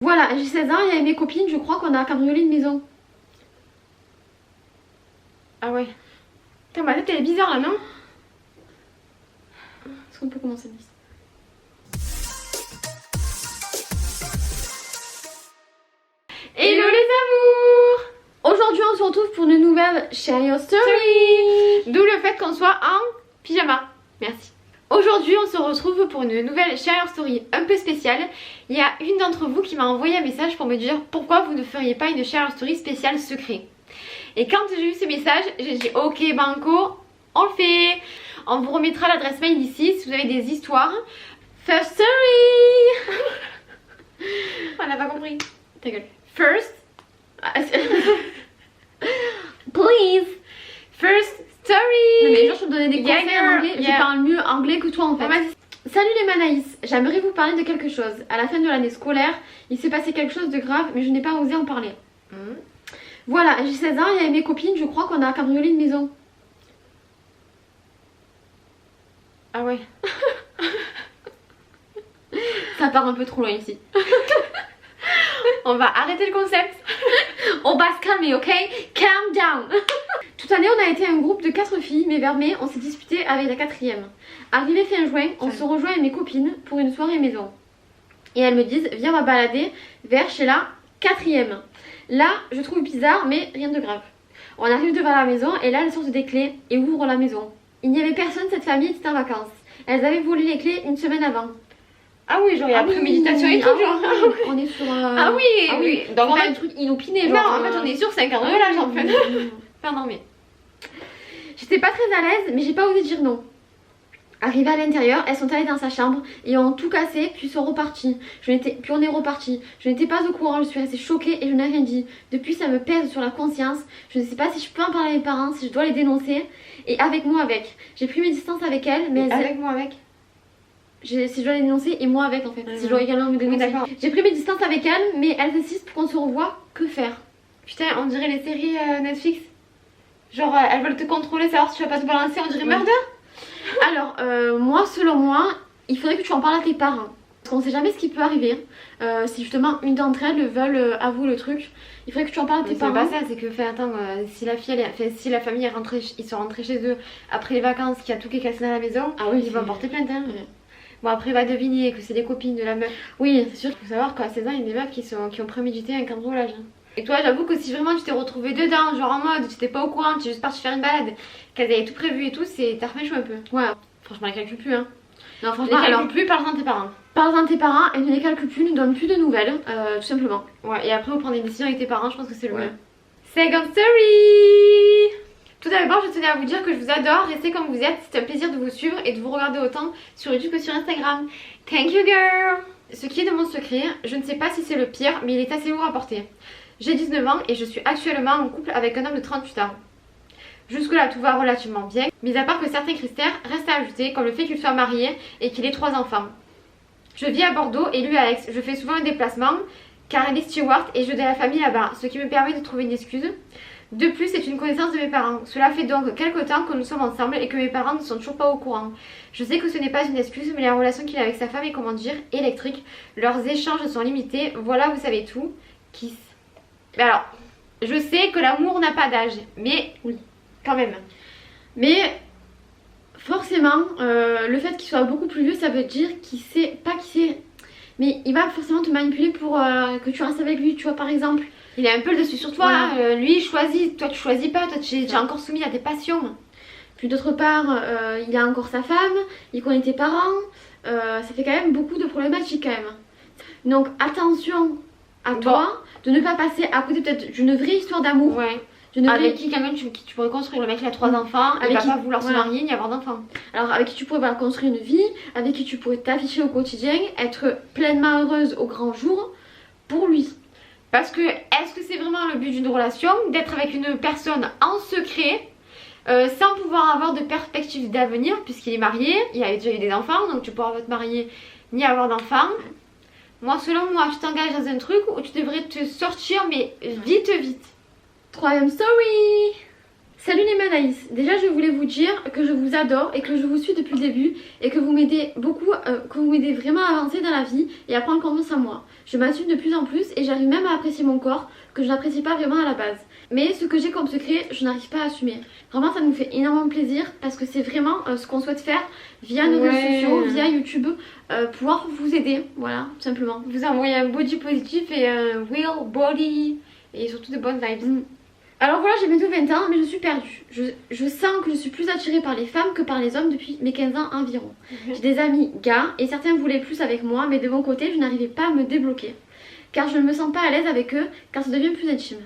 Voilà, j'ai 16 ans et avec mes copines, je crois qu'on a cambriolé une maison. Ah ouais. Putain, ma tête elle est bizarre là, non? Est-ce qu'on peut commencer, Miss? Hello les amours! Aujourd'hui, on se retrouve pour une nouvelle Share Your Story. D'où le fait qu'on soit en pyjama. Merci. Aujourd'hui, on se retrouve pour une nouvelle Share Your Story un peu spéciale. Il y a une d'entre vous qui m'a envoyé un message pour me dire pourquoi vous ne feriez pas une Share Your Story spéciale secret. Et quand j'ai vu ce message, j'ai dit ok banco, on le fait. On vous remettra l'adresse mail ici si vous avez des histoires. First story. On n'a pas compris. Ta gueule. First. Please. First story. Non mais genre je te donnais des conseils en anglais, Yeah. je parle mieux anglais que toi en fait. Ouais, Salut les Manaïs, j'aimerais vous parler de quelque chose. À la fin de l'année scolaire, il s'est passé quelque chose de grave mais je n'ai pas osé en parler. Voilà, j'ai 16 ans et avec mes copines, je crois qu'on a cambriolé une maison. Ah ouais. Ça part un peu trop loin ici. On va arrêter le concept. On va se calmer, ok? Calm down. Toute année, on a été un groupe de 4 filles, mais vers mai, on s'est disputé avec la 4e. Arrivé fin juin, on se rejoint avec mes copines pour une soirée maison. Et elles me disent, viens, on va balader vers chez la 4e. Là, je trouve bizarre, mais rien de grave. On arrive devant la maison et là, elles sortent des clés et ouvrent la maison. Il n'y avait personne, cette famille était en vacances. Elles avaient volé les clés une semaine avant. Ah oui, genre il y a préméditation et tout, genre. Oui, on est sur... Ah oui. Donc En pas fait, un truc inopiné, non, genre... en fait on est sûr, c'est un cambriolage en fait. Pardon, mais. J'étais pas très à l'aise, mais j'ai pas osé dire non. Arrivées à l'intérieur, elles sont allées dans sa chambre et ont tout cassé, puis sont reparties. Puis on est reparti. Je n'étais pas au courant, je suis restée choquée et je n'ai rien dit. Depuis, ça me pèse sur la conscience. Je ne sais pas si je peux en parler à mes parents, si je dois les dénoncer. Et avec moi avec. J'ai pris mes distances avec elles, mais elles... Avec moi, avec. Si je dois les dénoncer et moi avec en fait. Si je dois également me dénoncer. d'accord. J'ai pris mes distances avec elles, mais elles insistent pour qu'on se revoie. Que faire? Putain, on dirait les séries Netflix. Genre elles veulent te contrôler, savoir si tu vas pas te balancer, on dirait Murder. Alors, moi, selon moi, il faudrait que tu en parles à tes parents. Parce qu'on sait jamais ce qui peut arriver. Si justement une d'entre elles veulent avouer le truc, il faudrait que tu en parles à tes C'est parents. pas ça, c'est que attends, si la fille, si la famille est rentrée, ils sont rentrés chez eux après les vacances, qu'il y a tout qui est cassé dans la maison, Ah oui, ils vont porter plainte. Hein. Ouais. Bon après va deviner que c'est des copines de la meuf. Oui, c'est sûr. Faut savoir qu'à 16 ans, il y a des meufs qui ont prémédité un cambriolage. Hein. Et toi, j'avoue que si vraiment tu t'es retrouvée dedans, genre en mode tu t'es pas au courant, tu es juste partie faire une balade, qu'elles avaient tout prévu et tout, t'as refait jouer un peu. Ouais. Franchement, elle calcule plus, hein. Non, Les franchement, calcule alors, plus, parle-en à tes parents. parle à tes parents et ne les calcule plus, ne donne plus de nouvelles, tout simplement. Ouais, et après, vous prenez des décisions avec tes parents, je pense que c'est le Ouais. mieux. Second story! Tout d'abord, je tenais à vous dire que je vous adore, restez comme vous êtes, c'est un plaisir de vous suivre et de vous regarder autant sur YouTube que sur Instagram. Thank you girl! Ce qui est de mon secret, je ne sais pas si c'est le pire, mais il est assez lourd à porter. J'ai 19 ans et je suis actuellement en couple avec un homme de 38 ans. Jusque là tout va relativement bien, mis à part que certains critères restent à ajouter, comme le fait qu'il soit marié et qu'il ait 3 enfants. Je vis à Bordeaux et lui à Aix, je fais souvent un déplacement car elle est steward et je de la famille là-bas, ce qui me permet de trouver une excuse. De plus, c'est une connaissance de mes parents. Cela fait donc quelque temps que nous sommes ensemble et que mes parents ne sont toujours pas au courant. Je sais que ce n'est pas une excuse, mais la relation qu'il a avec sa femme est, comment dire, électrique. Leurs échanges sont limités. Voilà, vous savez tout. Kiss. Mais alors, je sais que l'amour n'a pas d'âge, mais oui, quand même. Mais forcément, le fait qu'il soit beaucoup plus vieux, ça veut dire qu'il sait, pas qu'il sait, mais il va forcément te manipuler pour que tu restes avec lui, tu vois, par exemple. Il a un peu le dessus sur toi, Voilà. lui il choisit, toi tu choisis pas, toi tu es encore soumis à tes passions. Puis d'autre part, il a encore sa femme, il connaît tes parents, ça fait quand même beaucoup de problématiques quand même. Donc attention à toi de ne pas passer à côté peut-être d'une vraie histoire d'amour. Ouais. D'une Avec vraie... qui quelqu'un qui tu pourrais construire, le mec il a 3 enfants, il Avec va qui... pas vouloir se voilà. marier ni avoir d'enfants. Alors avec qui tu pourrais construire une vie, avec qui tu pourrais t'afficher au quotidien, être pleinement heureuse au grand jour pour lui. Parce que est-ce que c'est vraiment le but d'une relation d'être avec une personne en secret sans pouvoir avoir de perspective d'avenir puisqu'il est marié, il a déjà eu des enfants donc tu pourras pas te marier ni avoir d'enfants. Moi selon moi tu t'engages dans un truc où tu devrais te sortir mais vite. 3e story. Salut les Manaïs, déjà je voulais vous dire que je vous adore et que je vous suis depuis le début et que vous m'aidez beaucoup, que vous m'aidez vraiment à avancer dans la vie et à prendre confiance en moi. Je m'assume de plus en plus et j'arrive même à apprécier mon corps que je n'apprécie pas vraiment à la base. Mais ce que j'ai comme secret, je n'arrive pas à assumer. Vraiment ça nous fait énormément plaisir parce que c'est vraiment ce qu'on souhaite faire via nos réseaux sociaux, via YouTube, pouvoir vous aider, voilà, tout simplement. Vous envoyer un body positif et un real body et surtout de bonnes vibes. Alors voilà, j'ai bientôt 20 ans, mais je suis perdue. Je sens que je suis plus attirée par les femmes que par les hommes depuis mes 15 ans environ. J'ai des amis gars et certains voulaient plus avec moi, mais de mon côté, je n'arrivais pas à me débloquer. Car je ne me sens pas à l'aise avec eux, car ça devient plus intime.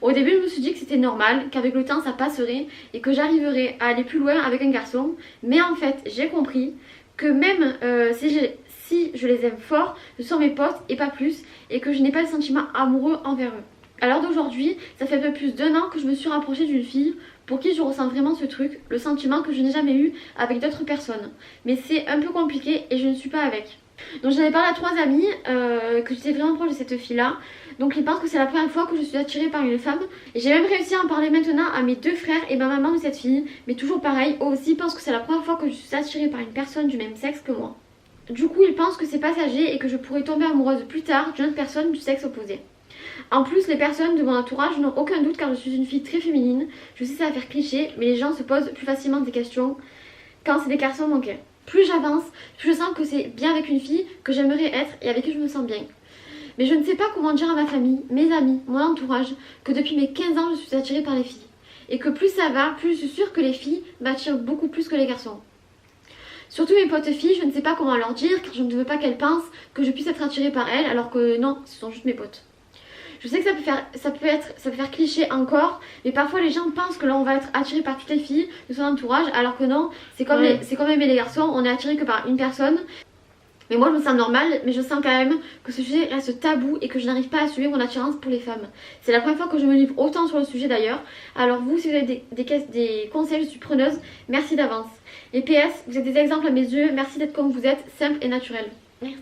Au début, je me suis dit que c'était normal, qu'avec le temps, ça passerait et que j'arriverais à aller plus loin avec un garçon. Mais en fait, j'ai compris que même si je les aime fort, ce sont mes potes et pas plus, et que je n'ai pas de sentiments amoureux envers eux. À l'heure d'aujourd'hui, ça fait un peu plus d'1 an que je me suis rapprochée d'une fille pour qui je ressens vraiment ce truc, le sentiment que je n'ai jamais eu avec d'autres personnes. Mais c'est un peu compliqué et je ne suis pas avec. Donc j'en ai parlé à 3 amis, que j'étais vraiment proche de cette fille-là. Donc ils pensent que c'est la première fois que je suis attirée par une femme. Et j'ai même réussi à en parler maintenant à mes 2 frères et ma maman de cette fille. Mais toujours pareil, eux aussi pensent que c'est la première fois que je suis attirée par une personne du même sexe que moi. Du coup ils pensent que c'est passager et que je pourrais tomber amoureuse plus tard d'une autre personne du sexe opposé. En plus, les personnes de mon entourage n'ont aucun doute car je suis une fille très féminine. Je sais ça va faire cliché, mais les gens se posent plus facilement des questions quand c'est des garçons manqués. Plus j'avance, plus je sens que c'est bien avec une fille que j'aimerais être et avec qui je me sens bien. Mais je ne sais pas comment dire à ma famille, mes amis, mon entourage, que depuis mes 15 ans je suis attirée par les filles. Et que plus ça va, plus je suis sûre que les filles m'attirent beaucoup plus que les garçons. Surtout mes potes filles, je ne sais pas comment leur dire car je ne veux pas qu'elles pensent que je puisse être attirée par elles alors que non, ce sont juste mes potes. Je sais que ça peut faire cliché encore, mais parfois les gens pensent que là on va être attiré par toutes les filles de son entourage, alors que non, c'est comme aimer les garçons, on est attiré que par une personne. Mais moi je me sens normale, mais je sens quand même que ce sujet reste tabou et que je n'arrive pas à assumer mon attirance pour les femmes. C'est la première fois que je me livre autant sur le sujet d'ailleurs. Alors vous, si vous avez des conseils, je suis preneuse, merci d'avance. Et PS, vous êtes des exemples à mes yeux, merci d'être comme vous êtes, simple et naturel. Merci.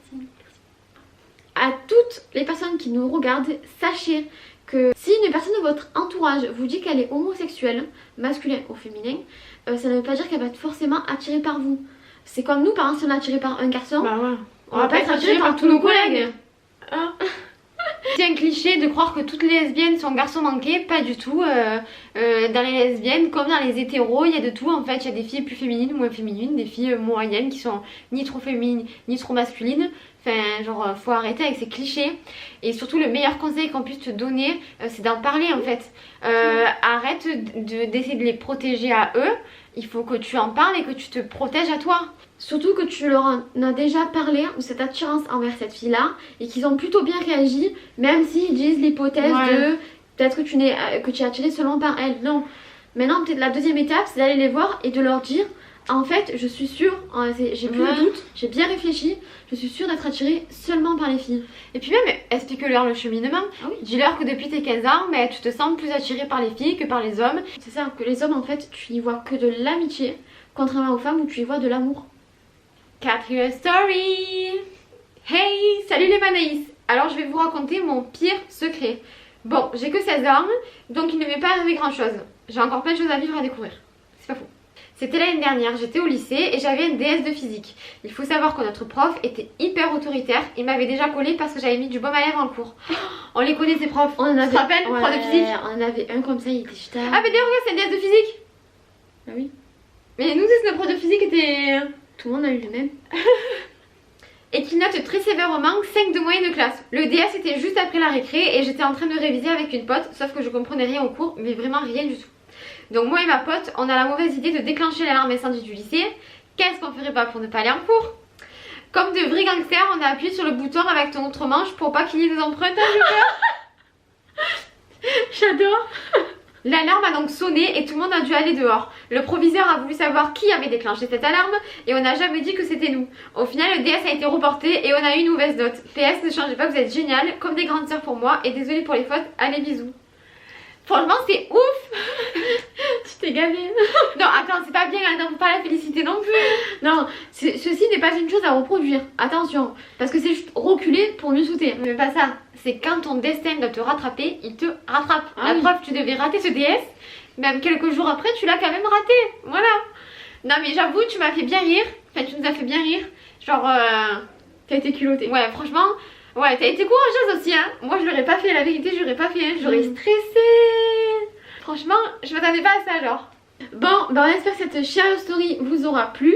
À toutes les personnes qui nous regardent, sachez que si une personne de votre entourage vous dit qu'elle est homosexuelle, masculin ou féminin, ça ne veut pas dire qu'elle va être forcément attirée par vous. C'est comme nous, par exemple, si on est attiré par un garçon, on va pas être attiré par tous nos collègues. Hein? C'est un cliché de croire que toutes les lesbiennes sont garçons manqués, pas du tout. Dans les lesbiennes, comme dans les hétéros, il y a de tout en fait. Il y a des filles plus féminines, moins féminines, des filles moyennes qui sont ni trop féminines ni trop masculines. Enfin, genre, faut arrêter avec ces clichés. Et surtout, le meilleur conseil qu'on puisse te donner, c'est d'en parler en fait. Arrête d'essayer de les protéger à eux. Il faut que tu en parles et que tu te protèges à toi. Surtout que tu leur en as déjà parlé de cette attirance envers cette fille-là et qu'ils ont plutôt bien réagi, même s'ils disent l'hypothèse de peut-être que tu es attiré seulement par elle. Non. Maintenant, peut-être la deuxième étape, c'est d'aller les voir et de leur dire en fait, je suis sûre, j'ai plus de doute, j'ai bien réfléchi, je suis sûre d'être attirée seulement par les filles. Et puis même, explique-leur le cheminement. Ah oui. Dis-leur que depuis tes 15 ans, mais tu te sens plus attirée par les filles que par les hommes. C'est ça, que les hommes en fait, tu y vois que de l'amitié, contrairement aux femmes où tu y vois de l'amour. 4th story. Hey, salut les Manaïs. Alors je vais vous raconter mon pire secret. Bon, j'ai que 16 ans, donc il ne m'est pas arrivé grand chose. J'ai encore plein de choses à vivre, à découvrir. C'est pas faux. C'était l'année dernière, j'étais au lycée et j'avais une DS de physique. Il faut savoir que notre prof était hyper autoritaire. Il m'avait déjà collé parce que j'avais mis du baume à lèvres en cours. On les connaît ces profs. On en avait, tu te rappelles, prof de physique? On en avait un comme ça, il était ch'tard. Ah mais d'ailleurs regarde, c'est une DS de physique. Ah oui. Mais nous c'est notre prof de physique était... Tout le monde a eu le même. Et qu'il note très sévèrement 5 de moyenne de classe. Le DS était juste après la récré et j'étais en train de réviser avec une pote, sauf que je comprenais rien au cours, mais vraiment rien du tout. Donc moi et ma pote, on a la mauvaise idée de déclencher l'alarme incendie du lycée. Qu'est-ce qu'on ferait pas pour ne pas aller en cours? Comme de vrais gangsters, on a appuyé sur le bouton avec ton autre manche pour pas qu'il y ait des empreintes à J'adore. L'alarme a donc sonné et tout le monde a dû aller dehors. Le proviseur a voulu savoir qui avait déclenché cette alarme et on n'a jamais dit que c'était nous. Au final, le DS a été reporté et on a eu une mauvaise note. PS, ne changez pas, vous êtes géniales, comme des grandes sœurs pour moi et désolée pour les fautes, allez bisous. Franchement, c'est ouf. Tu t'es gavée. Non, attends, c'est pas bien, on ne peut pas la féliciter non plus. Non, ceci n'est pas une chose à reproduire. Attention, parce que c'est juste reculer pour mieux sauter. Mais pas ça. C'est quand ton destin doit te rattraper, il te rattrape. Ah la preuve, tu devais rater ce DS même quelques jours après, tu l'as quand même raté. Voilà. Non mais j'avoue, tu m'as fait bien rire. Enfin, tu nous as fait bien rire. Genre, t'as été culottée. Ouais, franchement, ouais, t'as été courageuse aussi, hein. Moi, je l'aurais pas fait, la vérité, je l'aurais pas fait. Hein. J'aurais stressé. Franchement, je m'attendais pas à ça, genre. Bon, bah on espère que cette chère story vous aura plu.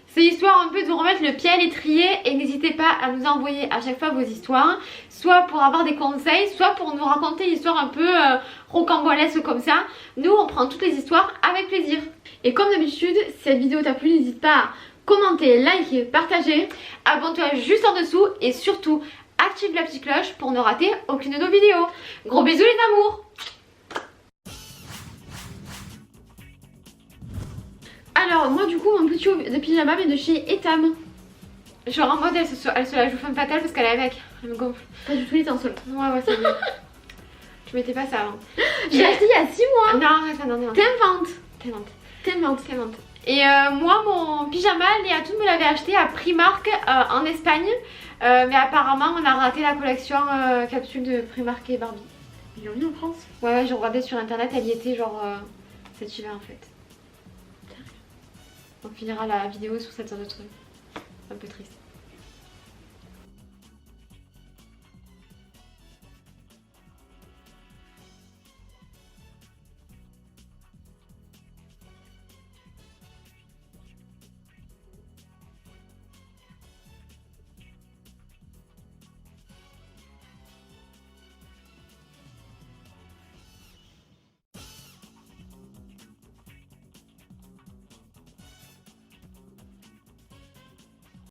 C'est histoire un peu de vous remettre le pied à l'étrier et n'hésitez pas à nous envoyer à chaque fois vos histoires, soit pour avoir des conseils, soit pour nous raconter une histoire un peu rocambolesque comme ça. Nous, on prend toutes les histoires avec plaisir. Et comme d'habitude, si cette vidéo t'a plu, n'hésite pas à commenter, liker, partager. Abonne-toi juste en dessous et surtout, active la petite cloche pour ne rater aucune de nos vidéos. Gros bisous les amours! Alors moi du coup mon petit haut de pyjama est de chez Etam. Genre en mode elle se la joue femme fatale parce qu'elle est avec. Elle me gonfle. Pas du tout, il était en solde. Ouais c'est bien. Je mettais pas ça avant. J'ai acheté il y a 6 mois. Non arrête, non. T'inventes. Et moi mon pyjama, Léa Toon me l'avait acheté à Primark en Espagne. Mais apparemment on a raté la collection capsule de Primark et Barbie. Ils l'ont mis en France. Ouais j'ai regardé sur internet, elle y était genre cet hiver en fait. On finira la vidéo sur cette sorte de truc. Un peu triste.